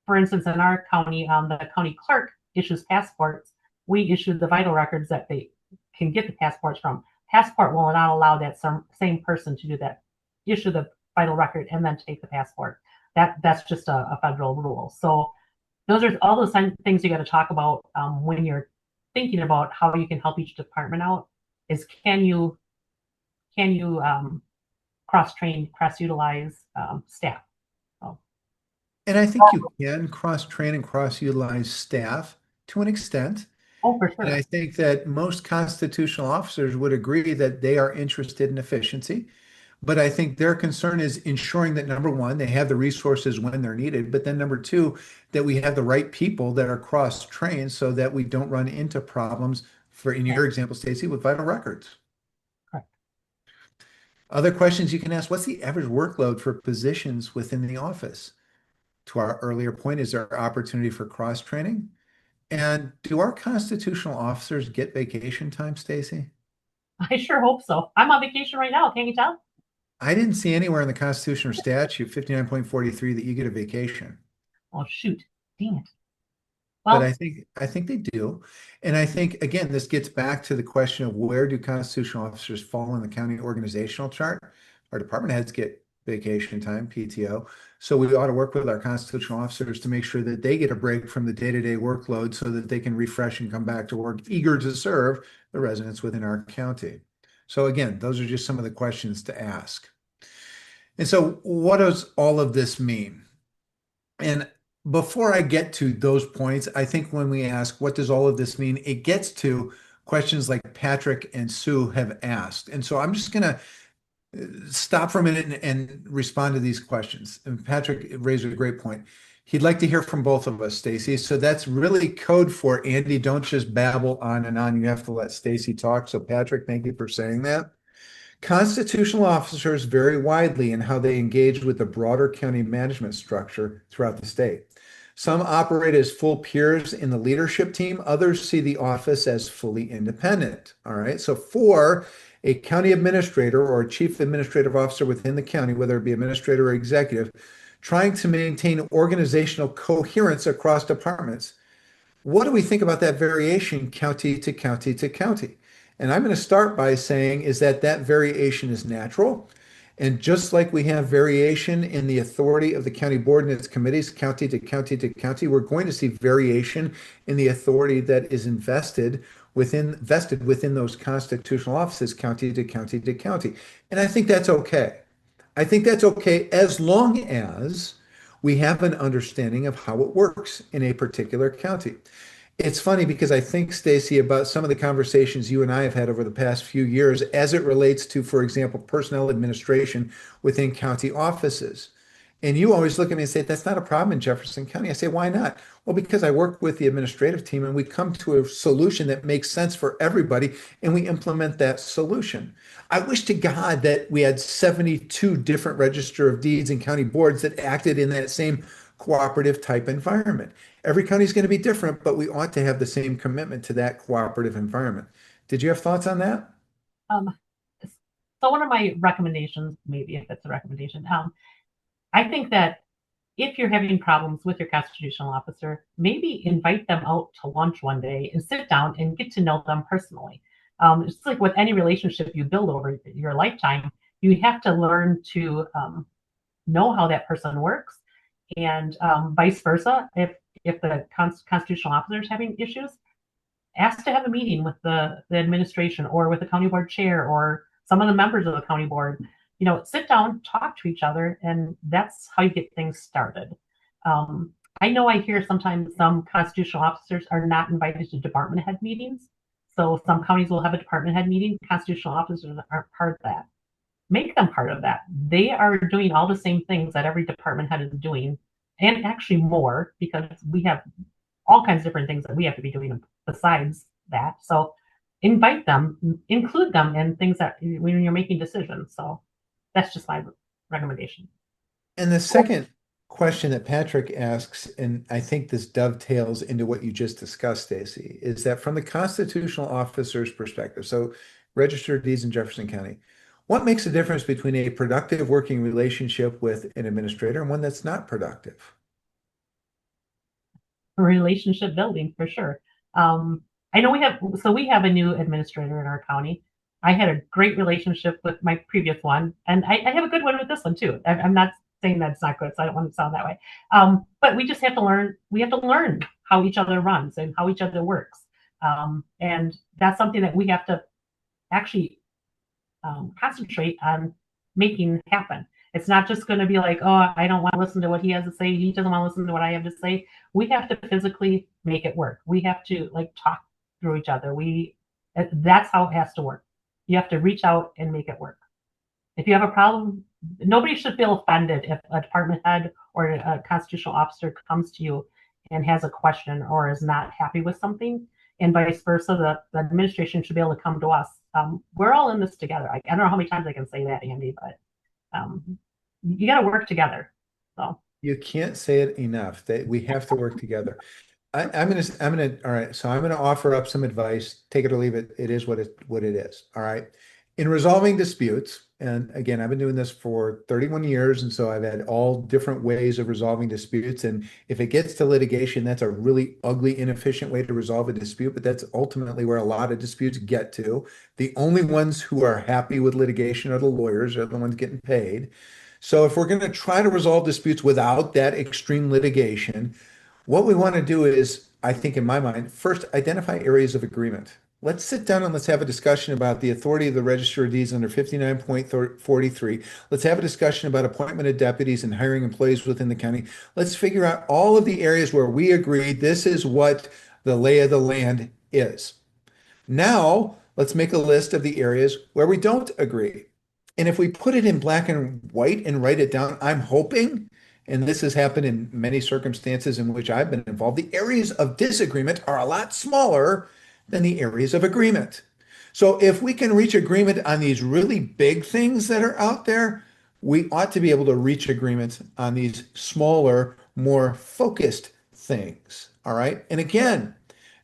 for instance, in our county, the county clerk issues passports, we issue the vital records that they can get the passports from. Passport will not allow that same person to do that, issue the vital record and then take the passport. That's just a federal rule. So those are all those things you got to talk about when you're thinking about how you can help each department out. Is can you cross-train, cross-utilize staff? So, And I think you can cross-train and cross-utilize staff to an extent. oh, for And sure. I think that most constitutional officers would agree that they are interested in efficiency. But I think their concern is ensuring that number one, they have the resources when they're needed. But then number two, that we have the right people that are cross-trained so that we don't run into problems for, in your example, Stacy, with vital records. Correct. Other questions you can ask, what's the average workload for positions within the office? To our earlier point, is there opportunity for cross-training? And do our constitutional officers get vacation time, Stacy? I sure hope so. I'm on vacation right now. Can't you tell? I didn't see anywhere in the Constitution or statute 59.43 that you get a vacation. Oh, shoot. Dang it. But Well, I think they do. And I think again, this gets back to the question of where do constitutional officers fall in the county organizational chart? Our department heads get vacation time, PTO. So we ought to work with our constitutional officers to make sure that they get a break from the day-to-day workload so that they can refresh and come back to work, eager to serve the residents within our county. So again, those are just some of the questions to ask. And so what does all of this mean? And before I get to those points, I think when we ask, what does all of this mean? It gets to questions like Patrick and Sue have asked. And so I'm just going to stop for a minute and respond to these questions. And Patrick raised a great point. He'd like to hear from both of us, Stacy. So that's really code for Andy, don't just babble on and on. You have to let Stacy talk. So Patrick, thank you for saying that. Constitutional officers vary widely in how they engage with the broader county management structure throughout the state. Some operate as full peers in the leadership team. Others see the office as fully independent. All right. So for a county administrator or a chief administrative officer within the county, whether it be administrator or executive, trying to maintain organizational coherence across departments, what do we think about that variation county to county to county? And I'm going to start by saying is that that variation is natural. And just like we have variation in the authority of the county board and its committees, county to county to county, we're going to see variation in the authority that is vested within those constitutional offices, county to county to county. And I think that's okay. I think that's okay as long as we have an understanding of how it works in a particular county. It's funny because I think, Stacy, about some of the conversations you and I have had over the past few years as it relates to, for example, personnel administration within county offices. And you always look at me and say, that's not a problem in Jefferson County. I say, why not? Well, because I work with the administrative team and we come to a solution that makes sense for everybody and we implement that solution. I wish to God that we had 72 different register of deeds and county boards that acted in that same cooperative type environment. Every county is going to be different, but we ought to have the same commitment to that cooperative environment. Did you have thoughts on that? Um, so one of my recommendations, maybe if it's a recommendation, I think that if you're having problems with your constitutional officer, maybe invite them out to lunch one day and sit down and get to know them personally. It's like with any relationship you build over your lifetime, you have to learn to know how that person works, and vice versa. If the constitutional officer is having issues, ask to have a meeting with the administration or with the county board chair or some of the members of the county board. Sit down, talk to each other, and that's how you get things started. I know I hear sometimes some constitutional officers are not invited to department head meetings. So some counties will have a department head meeting. Constitutional officers aren't part of that. Make them part of that. They are doing all the same things that every department head is doing, and actually more, because we have all kinds of different things that we have to be doing besides that. So invite them, include them in things that when you're making decisions. So that's just my recommendation. And the second question that Patrick asks, and I think this dovetails into what you just discussed, Stacy, is that from the constitutional officer's perspective, so registered deeds in Jefferson County, what makes a difference between a productive working relationship with an administrator and one that's not productive? Relationship building for sure. I know we have a new administrator in our county. I had a great relationship with my previous one, and I have a good one with this one too. I'm not saying that's not good, so I don't want to sound that way. But we just have to learn. We have to learn how each other runs and how each other works, and that's something that we have to actually concentrate on making happen. It's not just going to be like, oh, I don't want to listen to what he has to say. He doesn't want to listen to what I have to say. We have to physically make it work. We have to talk through each other. That's how it has to work. You have to reach out and make it work. If you have a problem, nobody should feel offended if a department head or a constitutional officer comes to you and has a question or is not happy with something, and vice versa. The administration should be able to come to us. We're all in this together. I don't know how many times I can say that, Andy, but you got to work together. So you can't say it enough that we have to work together. I'm gonna, all right. So I'm gonna offer up some advice. Take it or leave it. It is what it is. All right. In resolving disputes, and again, I've been doing this for 31 years, and so I've had all different ways of resolving disputes. And if it gets to litigation, that's a really ugly, inefficient way to resolve a dispute, but that's ultimately where a lot of disputes get to. The only ones who are happy with litigation are the lawyers, are the ones getting paid. So if we're going to try to resolve disputes without that extreme litigation, what we want to do is, I think in my mind, first identify areas of agreement. Let's sit down and let's have a discussion about the authority of the Register of Deeds under 59.43. Let's have a discussion about appointment of deputies and hiring employees within the county. Let's figure out all of the areas where we agree this is what the lay of the land is. Now, let's make a list of the areas where we don't agree. And if we put it in black and white and write it down, I'm hoping, and this has happened in many circumstances in which I've been involved, the areas of disagreement are a lot smaller than the areas of agreement. So if we can reach agreement on these really big things that are out there, we ought to be able to reach agreement on these smaller, more focused things. All right. And again,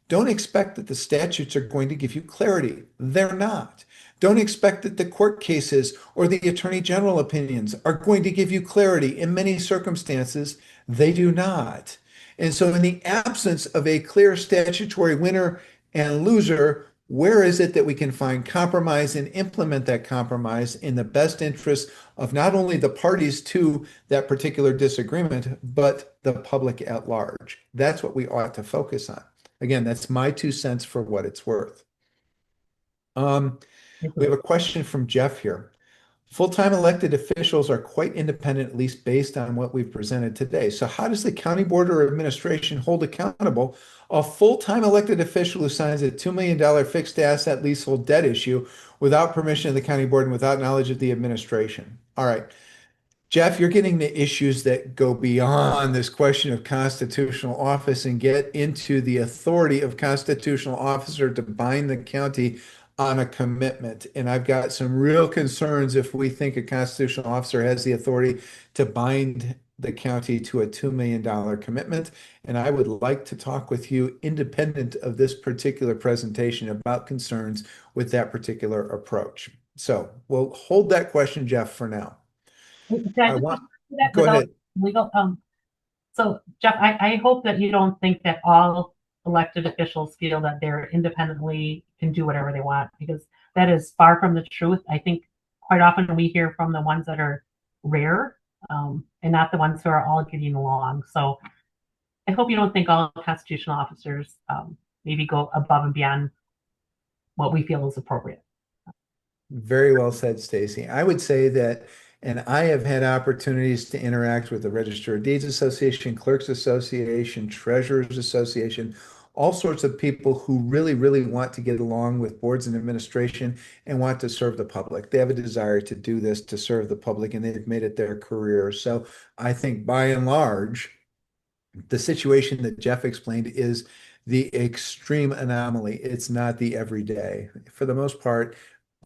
don't expect that the statutes are going to give you clarity. They're not. Don't expect that the court cases or the attorney general opinions are going to give you clarity. In many circumstances, they do not. And so, in the absence of a clear statutory winner and loser, where is it that we can find compromise and implement that compromise in the best interest of not only the parties to that particular disagreement, but the public at large? That's what we ought to focus on. Again, that's my 2 cents for what it's worth. We have a question from Jeff here. Full-time elected officials are quite independent, at least based on what we've presented today. So how does the county board or administration hold accountable a full-time elected official who signs a $2 million fixed asset leasehold debt issue without permission of the county board and without knowledge of the administration? All right. Jeff, you're getting the issues that go beyond this question of constitutional office and get into the authority of constitutional officer to bind the county on a commitment. And I've got some real concerns if we think a constitutional officer has the authority to bind the county to a $2 million commitment. And I would like to talk with you independent of this particular presentation about concerns with that particular approach. So we'll hold that question, Jeff, for now. I want, that go ahead. Legal, so Jeff, I hope that you don't think that all elected officials feel that they're independently can do whatever they want, because that is far from the truth. I think quite often we hear from the ones that are rare, and not the ones who are all getting along. So I hope you don't think all constitutional officers maybe go above and beyond what we feel is appropriate. Very well said, Stacy. I would say that, and I have had opportunities to interact with the Register of Deeds Association, Clerks Association, Treasurers Association, all sorts of people who really, really want to get along with boards and administration and want to serve the public. They have a desire to do this to serve the public, and they've made it their career. So I think by and large, the situation that Jeff explained is the extreme anomaly. It's not the everyday. For the most part,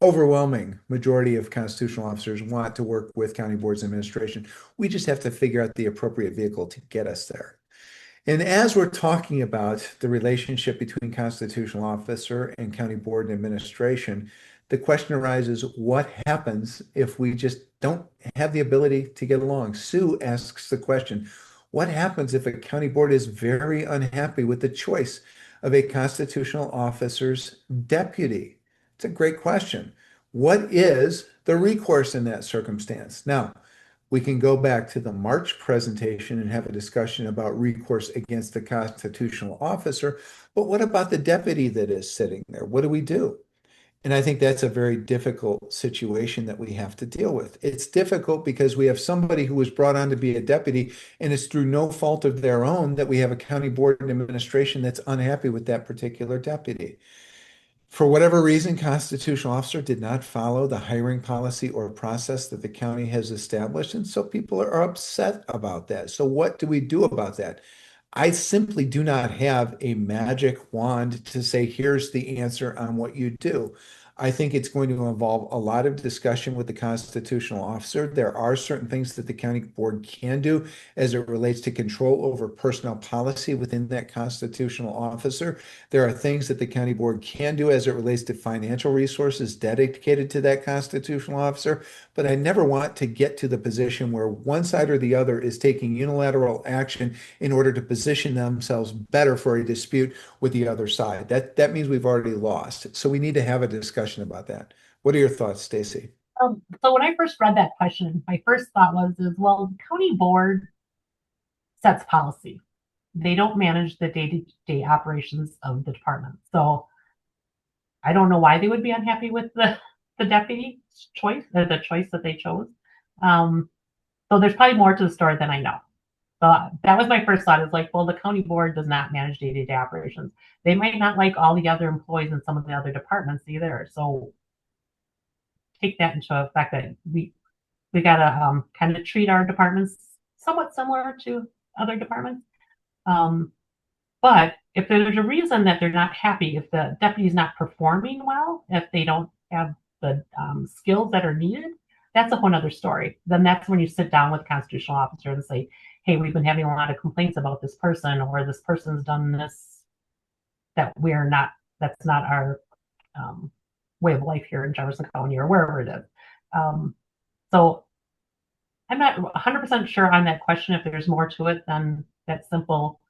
overwhelming majority of constitutional officers want to work with county boards and administration. We just have to figure out the appropriate vehicle to get us there. And as we're talking about the relationship between constitutional officer and county board and administration, the question arises, what happens if we just don't have the ability to get along? Sue asks the question, what happens if a county board is very unhappy with the choice of a constitutional officer's deputy? It's a great question. What is the recourse in that circumstance? Now, we can go back to the March presentation and have a discussion about recourse against the constitutional officer, but what about the deputy that is sitting there? What do we do? And I think that's a very difficult situation that we have to deal with. It's difficult because we have somebody who was brought on to be a deputy, and it's through no fault of their own that we have a county board and administration that's unhappy with that particular deputy. For whatever reason, constitutional officer did not follow the hiring policy or process that the county has established, and so people are upset about that. So what do we do about that? I simply do not have a magic wand to say, here's the answer on what you do. I think it's going to involve a lot of discussion with the constitutional officer. There are certain things that the county board can do as it relates to control over personnel policy within that constitutional officer. There are things that the county board can do as it relates to financial resources dedicated to that constitutional officer. But I never want to get to the position where one side or the other is taking unilateral action in order to position themselves better for a dispute with the other side. That means we've already lost. So we need to have a discussion about that. What are your thoughts, Stacy? So when I first read that question, my first thought was, well, the county board sets policy. They don't manage the day-to-day operations of the department. So I don't know why they would be unhappy with the deputy choice, or the choice that they chose. So there's probably more to the story than I know. So that was my first thought, is like, well, the county board does not manage day-to-day operations. They might not like all the other employees in some of the other departments either. So take that into effect, that we got to kind of treat our departments somewhat similar to other departments. But if there's a reason that they're not happy, if the deputy's not performing well, if they don't have the skills that are needed, that's a whole other story. Then that's when you sit down with the constitutional officer and say, hey, we've been having a lot of complaints about this person, or this person's done this that we're not, that's not our um, way of life here in Jefferson County or wherever it is. Um, so I'm not 100% sure on that question if there's more to it than that simple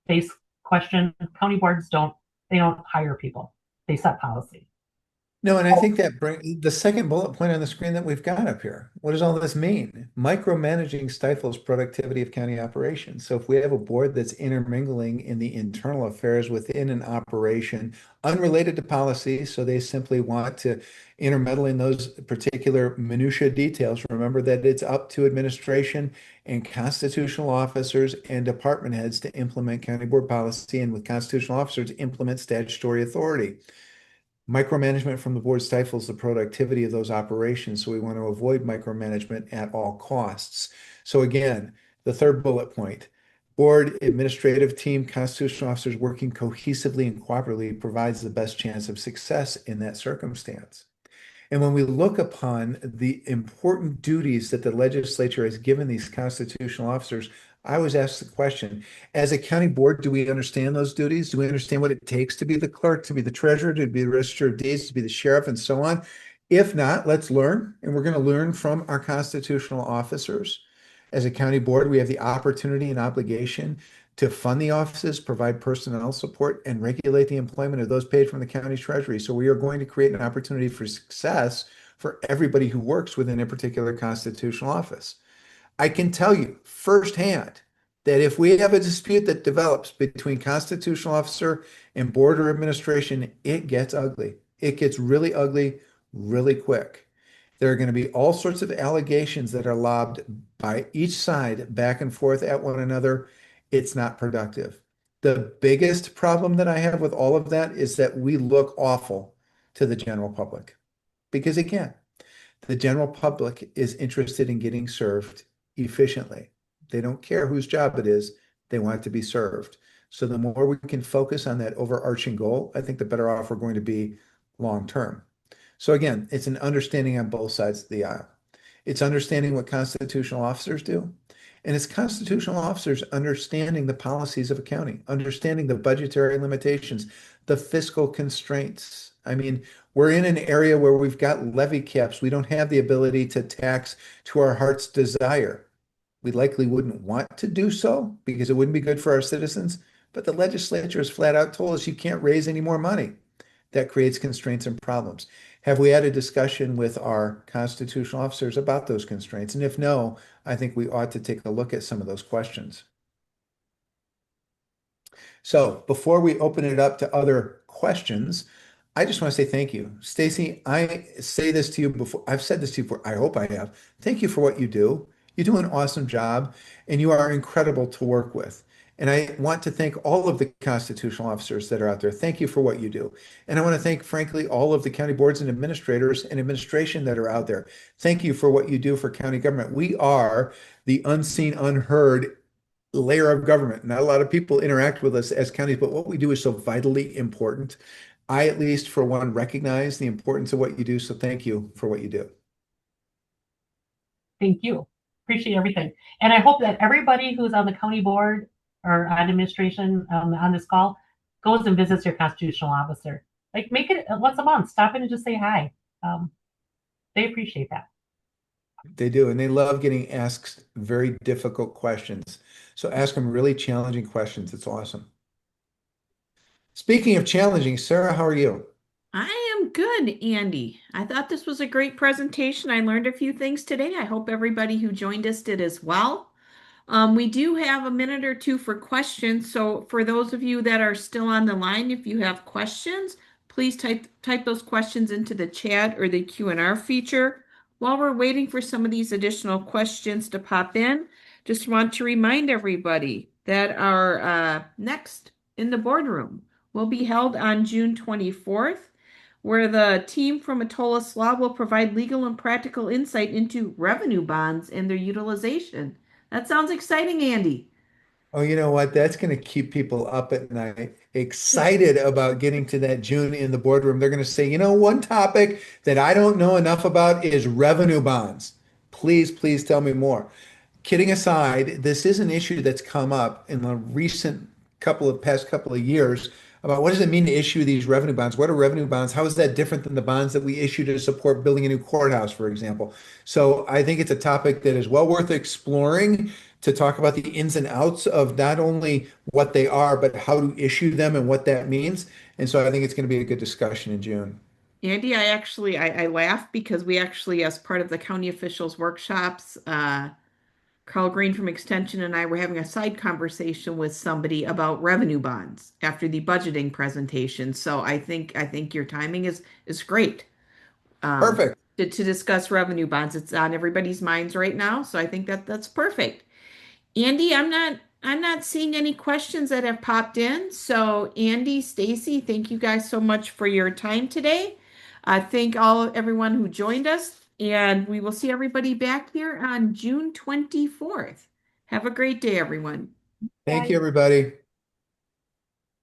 base question. County boards they don't hire people. They set policy. No, and I think that the second bullet point on the screen that we've got up here. What does all this mean? Micromanaging stifles productivity of county operations. So if we have a board that's intermingling in the internal affairs within an operation, unrelated to policy, so they simply want to intermeddle in those particular minutia details, remember that it's up to administration and constitutional officers and department heads to implement county board policy, and with constitutional officers to implement statutory authority. Micromanagement from the board stifles the productivity of those operations, so we want to avoid micromanagement at all costs. So again, the third bullet point, board administrative team, constitutional officers working cohesively and cooperatively provides the best chance of success in that circumstance. And when we look upon the important duties that the legislature has given these constitutional officers, I always ask the question, as a county board, do we understand those duties? Do we understand what it takes to be the clerk, to be the treasurer, to be the register of deeds, to be the sheriff, and so on? If not, let's learn, and we're going to learn from our constitutional officers. As a county board, we have the opportunity and obligation to fund the offices, provide personnel support, and regulate the employment of those paid from the county treasury. So we are going to create an opportunity for success for everybody who works within a particular constitutional office. I can tell you firsthand that if we have a dispute that develops between constitutional officer and board or administration, it gets ugly. It gets really ugly really quick. There are going to be all sorts of allegations that are lobbed by each side back and forth at one another. It's not productive. The biggest problem that I have with all of that is that we look awful to the general public. Because again, the general public is interested in getting served efficiently. They don't care whose job it is, they want it to be served. So the more we can focus on that overarching goal, I think the better off we're going to be long term. So again, it's an understanding on both sides of the aisle. It's understanding what constitutional officers do, and it's constitutional officers understanding the policies of a county, understanding the budgetary limitations, the fiscal constraints. I mean, we're in an area where we've got levy caps. We don't have the ability to tax to our heart's desire. We likely wouldn't want to do so because it wouldn't be good for our citizens. But the legislature has flat out told us you can't raise any more money. That creates constraints and problems. Have we had a discussion with our constitutional officers about those constraints? And if no, I think we ought to take a look at some of those questions. So before we open it up to other questions, I just want to say thank you. Stacy, I say this to you before, I've said this to you before, I hope I have. Thank you for what you do. You do an awesome job, and you are incredible to work with. And I want to thank all of the constitutional officers that are out there. Thank you for what you do. And I want to thank, frankly, all of the county boards and administrators and administration that are out there. Thank you for what you do for county government. We are the unseen, unheard layer of government. Not a lot of people interact with us as counties, but what we do is so vitally important. I, at least for one, recognize the importance of what you do. So thank you for what you do. Thank you. Appreciate everything. And I hope that everybody who's on the county board or on administration on this call goes and visits your constitutional officer. Like, make it once a month. Stop in and just say hi. They appreciate that. They do, and they love getting asked very difficult questions. So ask them really challenging questions. It's awesome. Speaking of challenging, Sarah, how are you? I am good, Andy. I thought this was a great presentation. I learned a few things today. I hope everybody who joined us did as well. We do have a minute or two for questions. So for those of you that are still on the line, if you have questions, please type those questions into the chat or the Q&R feature. While we're waiting for some of these additional questions to pop in, just want to remind everybody that our next in the boardroom will be held on June 24th, where the team from Attolles Law will provide legal and practical insight into revenue bonds and their utilization. That sounds exciting, Andy. Oh, you know what? That's going to keep people up at night, excited about getting to that June in the boardroom. They're going to say, you know, one topic that I don't know enough about is revenue bonds. Please, please tell me more. kidding aside, this is an issue that's come up in the recent past couple of years about what does it mean to issue these revenue bonds? What are revenue bonds? How is that different than the bonds that we issue to support building a new courthouse, for example? So I think it's a topic that is well worth exploring to talk about the ins and outs of not only what they are, but how to issue them and what that means. And so I think it's going to be a good discussion in June. Andy, I laugh because we actually, as part of the county officials workshops, Carl Green from Extension and I were having a side conversation with somebody about revenue bonds after the budgeting presentation. So I think your timing is great Perfect. to discuss revenue bonds. It's on everybody's minds right now, so I think that's perfect. Andy, I'm not seeing any questions that have popped in. So Andy, Stacy, thank you guys so much for your time today. Thank everyone who joined us, and we will see everybody back here on June 24th. Have a great day, everyone. Thank Bye. you, everybody.